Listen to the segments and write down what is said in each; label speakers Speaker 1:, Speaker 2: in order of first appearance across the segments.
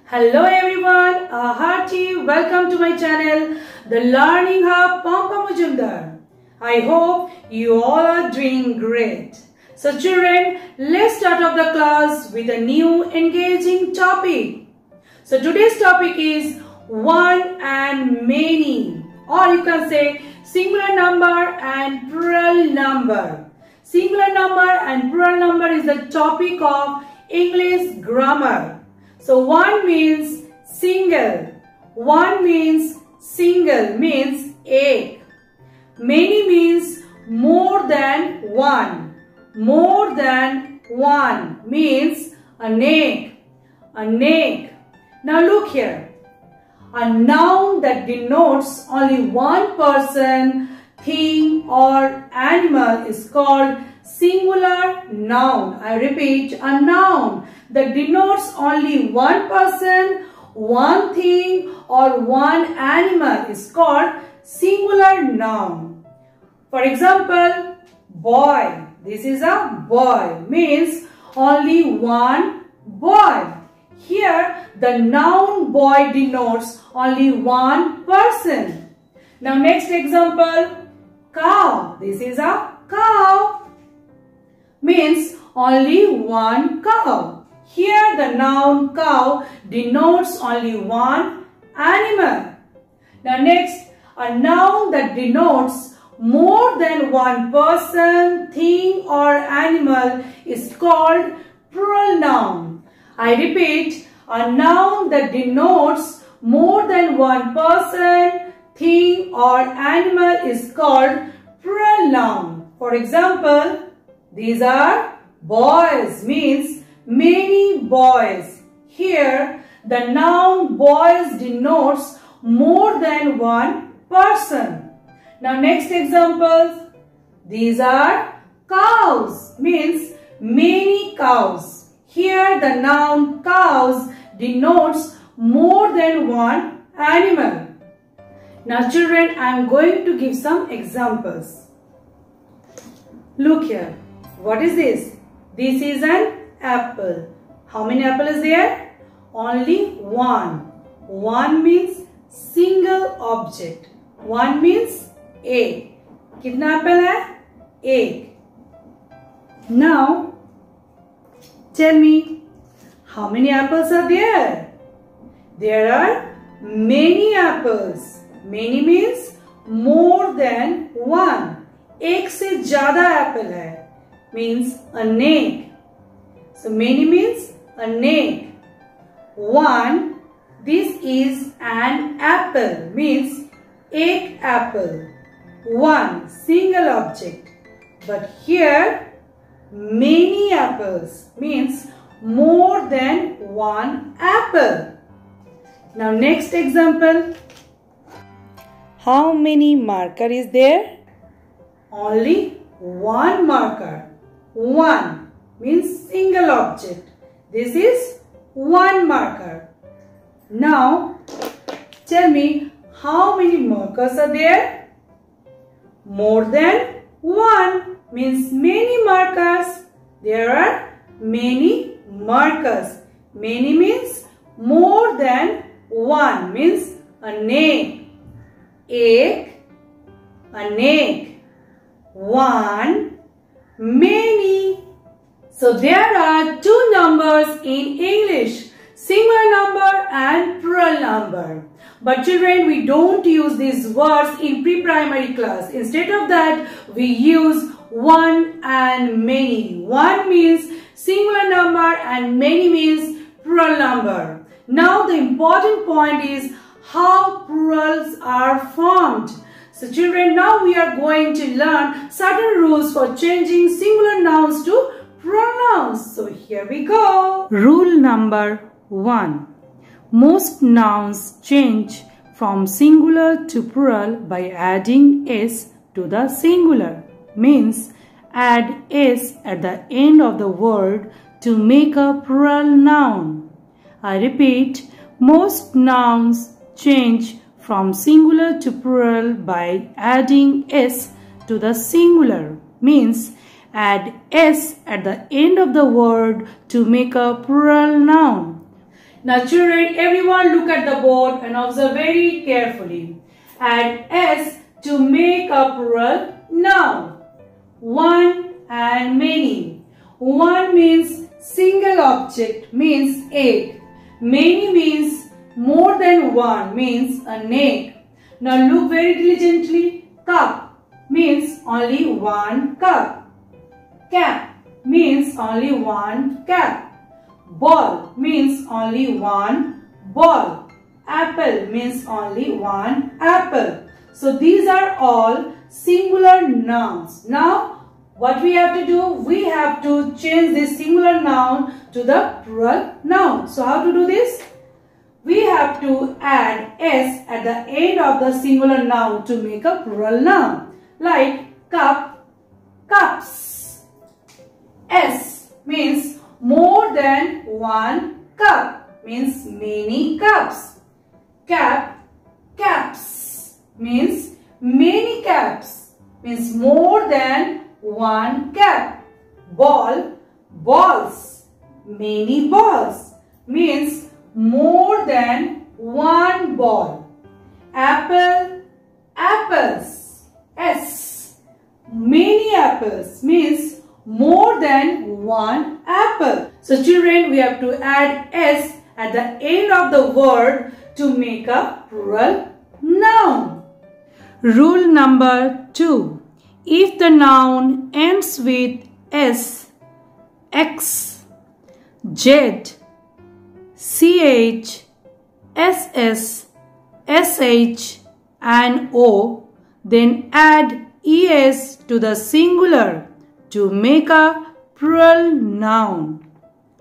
Speaker 1: Hello everyone, a hearty welcome to my channel, The Learning Hub Pampa Majumdar. I hope you all are doing great. So children, let's start off the class with a new engaging topic. So today's topic is one and many, or you can say singular number and plural number. Singular number and plural number is the topic of English grammar. So one means single. One means single means एक. Many means more than one. More than one means अनेक. अनेक. Now look here. A noun that denotes only one person, thing or animal is called singular noun. I repeat, a noun that denotes only one person, one thing or one animal is called singular noun. For example, boy. This is a boy, means only one boy. Here the noun boy denotes only one person. Now next example, cow. This is a cow, means only one cow. Here the noun cow denotes only one animal. Now next, a noun that denotes more than one person, thing or animal is called plural noun. I repeat, a noun that denotes more than one person, thing or animal is called plural noun. For example, these are boys, means many boys. Here the noun boys denotes more than one person. Now next examples, these are cows, means many cows. Here the noun cows denotes more than one animal. Now children, I am going to give some examples. Look here. What is this? This is an apple. How many apples is there? Only one. One means single object. One means एक. कितना apple है? एक. Now, tell me, how many apples are there? There are many apples. Many means more than one. एक से ज़्यादा apple है. Means अनेक. So many means अनेक. One, this is an apple, means एक apple. One single object. But here many apples means more than one apple. Now next example. How many marker is there? Only one marker. One means single object. This is one marker. Now tell me, how many markers are there? More than one means many markers. There are many markers. Many means more than one, means अनेक. एक, अनेक. One, many. So there are two numbers in English, singular number and plural number. But children, we don't use these words in pre-primary class. Instead of that, we use one and many. One means singular number and many means plural number. Now the important point is how plurals are formed. So children, now we are going to learn certain rules for changing singular nouns to pronouns. So here we go. Rule number 1. Most nouns change from singular to plural by adding s to the singular. Means add s at the end of the word to make a plural noun. I repeat, most nouns change from singular to plural by adding s to the singular. Means add s at the end of the word to make a plural noun. Now children, everyone look at the board and observe very carefully. Add S to make a plural noun. One and many. One means single object, means egg. Many means more than one, means an egg. Now look very diligently. Cup means only one cup. Cap means only one cap. Ball means only one ball. Apple means only one apple. So these are all singular nouns. Now what we have to do? We have to change this singular noun to the plural noun. So how to do this? We have to add S at the end of the singular noun to make a plural noun. Like cup, cups. S means more than one cup, means many cups. Cap, caps, means many caps, means more than one cap. Ball, balls, many balls, means more than one ball. Apple, apples. S, many apples, means more than one apple. So children, we have to add S at the end of the word to make a plural noun. Rule number 2. If the noun ends with S, X, Z, CH, SS, SH and O, then add ES to the singular to make a plural noun.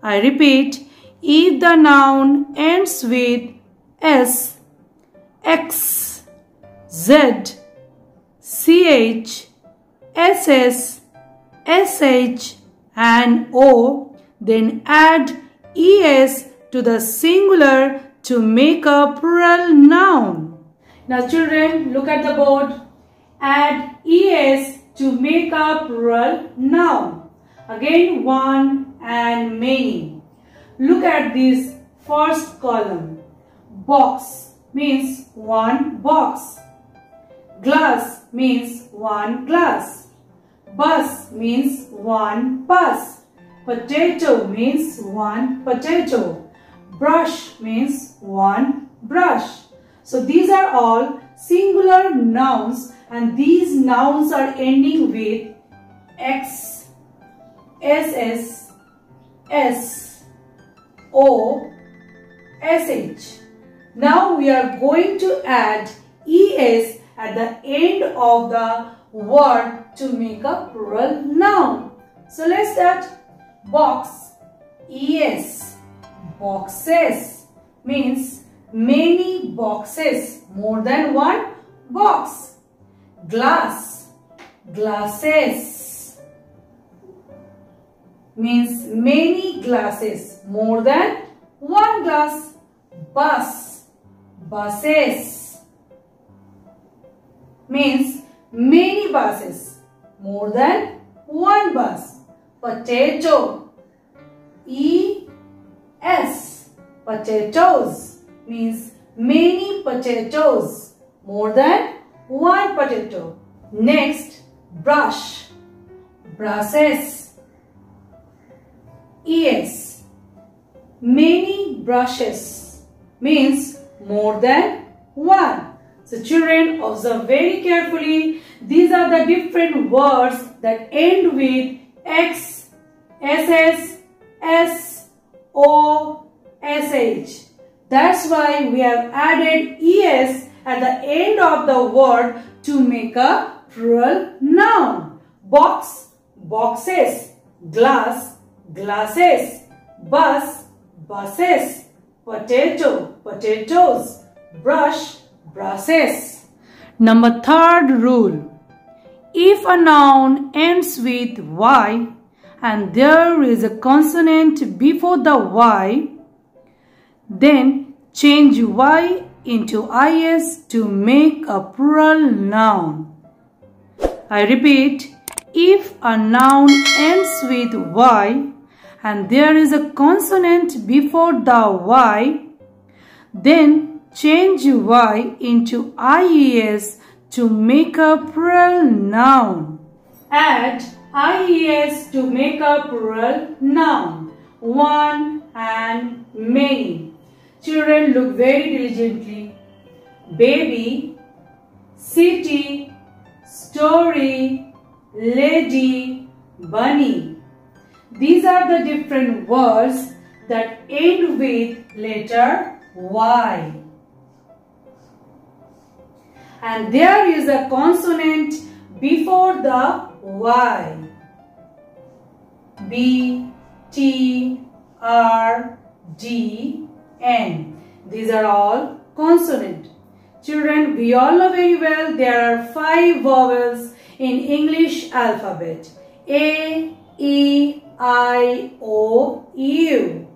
Speaker 1: I repeat, if the noun ends with S, X, Z, CH, SS, SH and O, then add ES to the singular to make a plural noun. Now children, look at the board. Add ES to make a plural noun. Again, one and many. Look at this first column. Box means one box. Glass means one glass. Bus means one bus. Potato means one potato. Brush means one brush. So these are all singular nouns, and these nouns are ending with X, SS, S, O, SH. Now we are going to add ES at the end of the word to make a plural noun. So let's start. Box, ES. Boxes means many boxes, more than one box. Glass, glasses means many glasses, more than one glass. Bus, buses means many buses, more than one bus. Potato, ES, potatoes means many potatoes, more than one potato. Next, brush, brushes, ES, many brushes means more than one. So children, observe very carefully. These are the different words that end with X, SS, S, O, SH. That's why we have added ES at the end of the word to make a plural noun. Box, boxes. Glass, glasses. Bus, buses. Potato, potatoes. Brush, brushes. Number 3rd rule. If a noun ends with Y and there is a consonant before the Y, then change Y into IS to make a plural noun. I repeat, if a noun ends with Y and there is a consonant before the Y, then change Y into IES to make a plural noun. Add IES to make a plural noun. One and many. Children, look very diligently. Baby, city, story, lady, bunny. These are the different words that end with letter Y. And there is a consonant before the Y. B, T, R, D, N. These are all consonant. Children, we all know very well there are 5 vowels in English alphabet. A, E, I, O, U.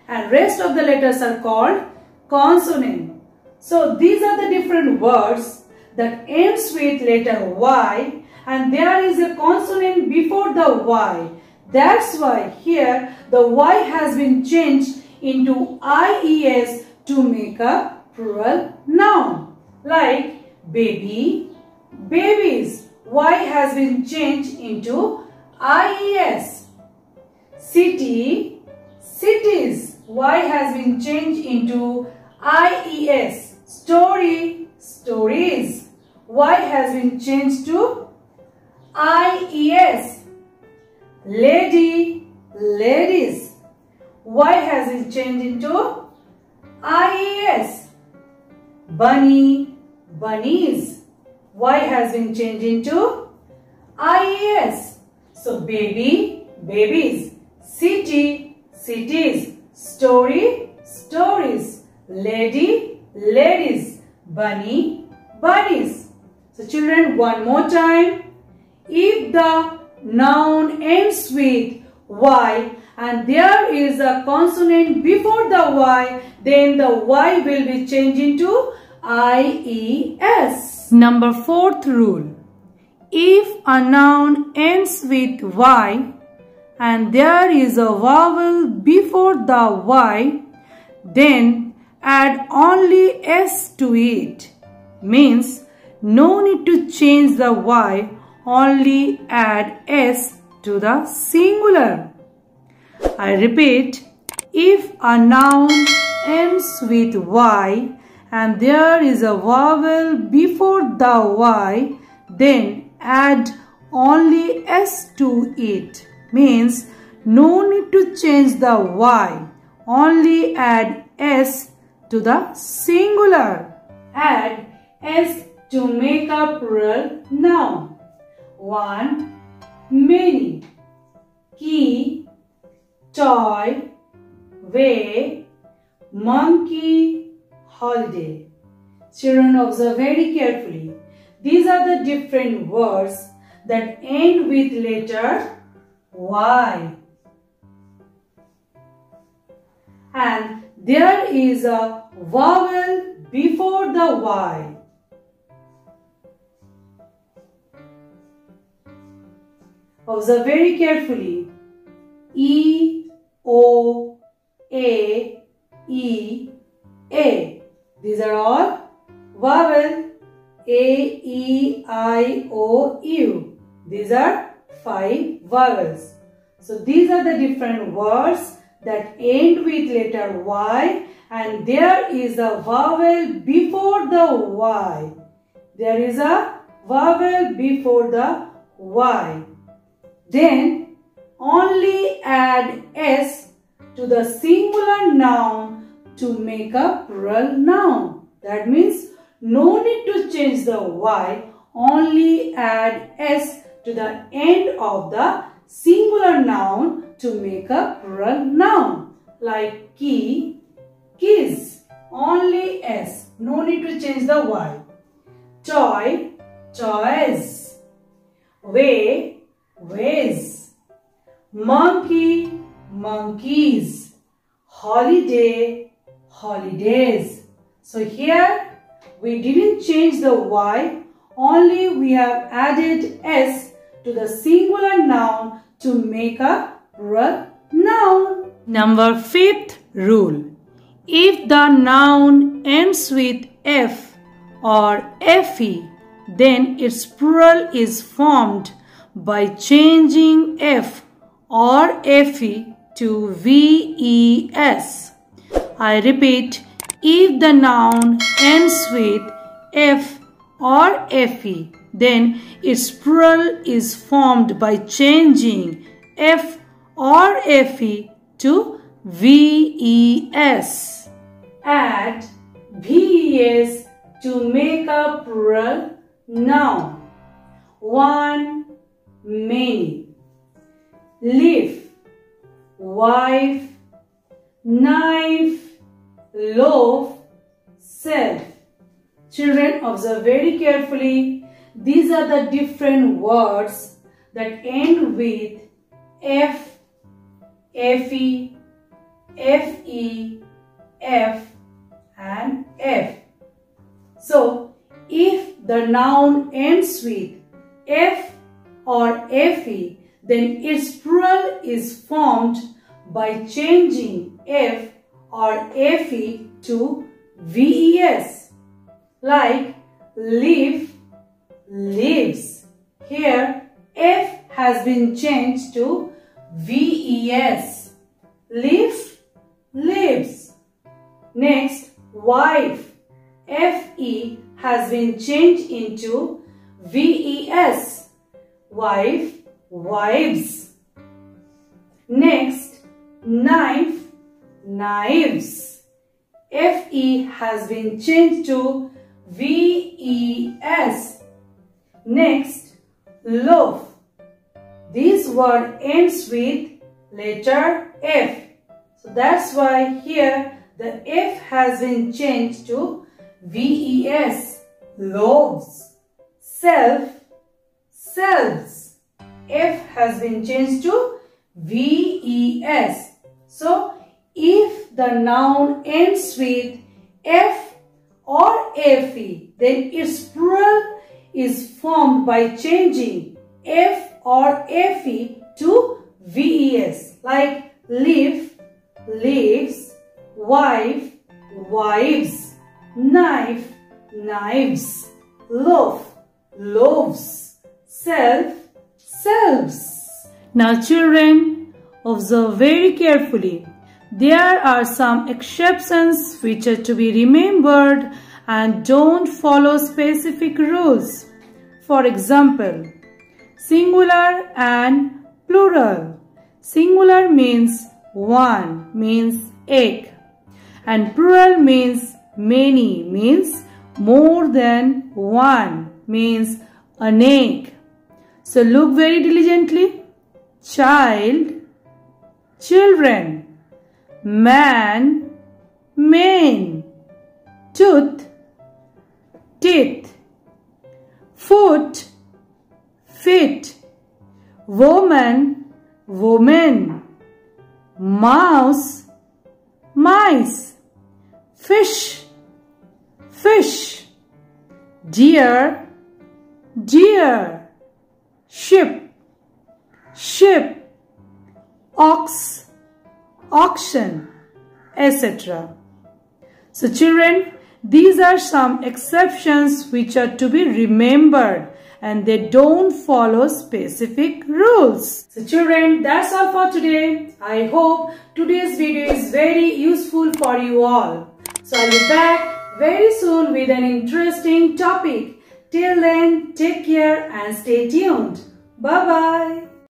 Speaker 1: And rest of the letters are called consonant. So these are the different words that ends with letter Y, and there is a consonant before the Y. That's why here the Y has been changed into IES to make a plural noun. Like baby, babies. Y has been changed into IES. City, cities. Y has been changed into IES. Story, stories. Y has been changed to IES. Lady, ladies. Y has been changed into IES. Bunny, bunnies. Y has been changed into IES. So baby, babies. City, cities. Story, stories. Lady, ladies. Bunny, bunnies. So children, one more time. If the noun ends with Y and there is a consonant before the Y, then the Y will be changed into IES. Number 4th rule. If a noun ends with Y and there is a vowel before the Y, then add only S to it. Means no need to change the Y, only add S to the singular. I repeat, if a noun ends with Y and there is a vowel before the Y, then add only S to it. Means no need to change the Y, only add S to the singular. Add S to make a plural noun. One, many. Key, toy, way, monkey, holiday. Children, observe very carefully. These are the different words that end with letter Y. And there is a vowel before the Y. Observe very carefully. E, O, A, E, A. These are all vowel. A, E, I, O, U. These are 5 vowels. So these are the different words that end with letter Y, and there is a vowel before the Y. There is a vowel before the Y. Then only add S to the singular noun to make a plural noun. That means no need to change the Y, only add S to the end of the singular noun to make a plural noun. Like key, keys. Only S. No need to change the Y. Toy, toys. Way, ways. Monkey, monkeys. Holiday, holidays. So here we didn't change the Y, only we have added S to the singular noun to make a plural noun. Number 5th rule. If the noun ends with F or FE, then its plural is formed by changing F or FE to VES. I repeat, if the noun ends with F or FE, then its plural is formed by changing F or FE to VES. Add VES to make a plural noun. 1. Many. Leaf, wife, knife, loaf, self. Children, observe very carefully. These are the different words that end with F, FE, FE, F and F. So, if the noun ends with F or FE, then its plural is formed by changing F or FE to VES. Like leaf, leaves. Here F has been changed to VES. Leaf, leaves. Next, wife. FE has been changed into VES. Wife, wives. Next, knife, knives. FE has been changed to VES. Next, loaf. This word ends with letter F. So that's why here the F has been changed to VES. Loaves. Self, selves. F has been changed to VES. So if the noun ends with F or FE, then its plural is formed by changing F or FE to VES. Like leaf, leaves, wife, wives, knife, knives, loaf, loaves, self, selves. Now children, observe very carefully. There are some exceptions which are to be remembered and don't follow specific rules. For example, singular and plural. Singular means one, means egg, and plural means many, means more than one, means an egg. So look very diligently. Child, children. Man, men. Tooth, teeth. Foot, feet. Woman, woman. Mouse, mice. Fish, fish. Deer, deer. Ship, ship. Ox, auction, etc. So children, these are some exceptions which are to be remembered and they don't follow specific rules. So children, that's all for today. I hope today's video is very useful for you all. So I'll be back very soon with an interesting topic. Till then, take care and stay tuned. Bye-bye.